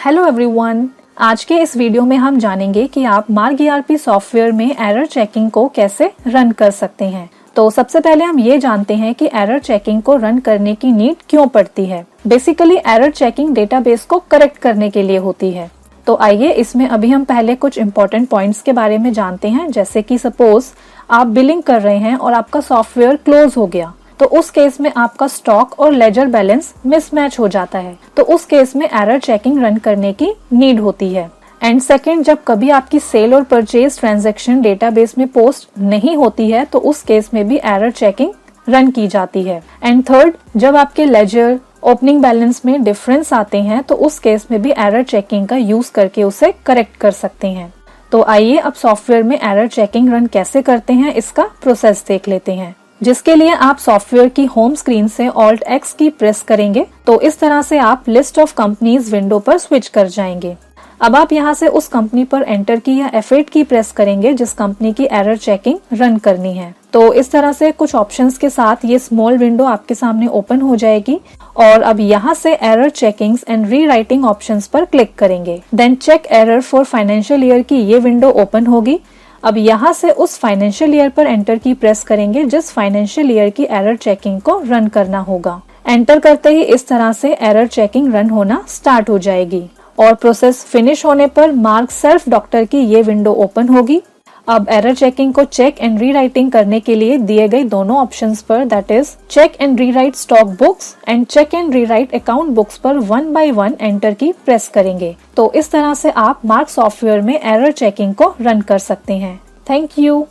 Hello everyone, आज के इस वीडियो में हम जानेंगे कि आप मार्ग ERP सॉफ्टवेयर में एरर चेकिंग को कैसे रन कर सकते हैं। तो सबसे पहले हम ये जानते हैं कि एरर चेकिंग को रन करने की नीड क्यों पड़ती है। बेसिकली एरर चेकिंग डेटाबेस को करेक्ट करने के लिए होती है। तो आइए इसमें अभी हम पहले कुछ इंपॉर्टेंट पॉइंट्स के बारे में जानते हैं। जैसे कि सपोज आप बिलिंग कर रहे हैं और आपका सॉफ्टवेयर क्लोज हो गया, तो उस केस में आपका स्टॉक और लेजर बैलेंस मिसमैच हो जाता है, तो उस केस में एरर चेकिंग रन करने की नीड होती है। एंड सेकंड, जब कभी आपकी सेल और परचेज ट्रांजैक्शन डेटाबेस में पोस्ट नहीं होती है, तो उस केस में भी एरर चेकिंग रन की जाती है। एंड थर्ड, जब आपके लेजर ओपनिंग बैलेंस में डिफरेंस आते हैं, तो उस केस में भी एरर चेकिंग का यूज करके उसे करेक्ट कर सकते हैं। तो आइए अब सॉफ्टवेयर में एरर चेकिंग रन कैसे करते हैं, इसका प्रोसेस देख लेते हैं। जिसके लिए आप सॉफ्टवेयर की होम स्क्रीन से Alt X की प्रेस करेंगे, तो इस तरह से आप लिस्ट ऑफ कंपनीज विंडो पर स्विच कर जाएंगे। अब आप यहां से उस कंपनी पर एंटर की या F8 की प्रेस करेंगे जिस कंपनी की एरर चेकिंग रन करनी है। तो इस तरह से कुछ ऑप्शंस के साथ ये स्मॉल विंडो आपके सामने ओपन हो जाएगी और अब यहाँ से error checkings and rewriting options पर क्लिक करेंगे। Then check error for financial year की ये विंडो ओपन होगी। अब यहाँ से उस फाइनेंशियल ईयर पर एंटर की प्रेस करेंगे जिस फाइनेंशियल ईयर की एरर चेकिंग को रन करना होगा। एंटर करते ही इस तरह से एरर चेकिंग रन होना स्टार्ट हो जाएगी और प्रोसेस फिनिश होने पर मार्क सेल्फ डॉक्टर की ये विंडो ओपन होगी। अब एरर चेकिंग को चेक एंड रीराइटिंग करने के लिए दिए गए दोनों ऑप्शंस पर, that is check and rewrite stock books and check and rewrite account books पर 1 by 1 एंटर की प्रेस करेंगे। तो इस तरह से आप मार्क सॉफ्टवेयर में एरर चेकिंग को रन कर सकते हैं। Thank you.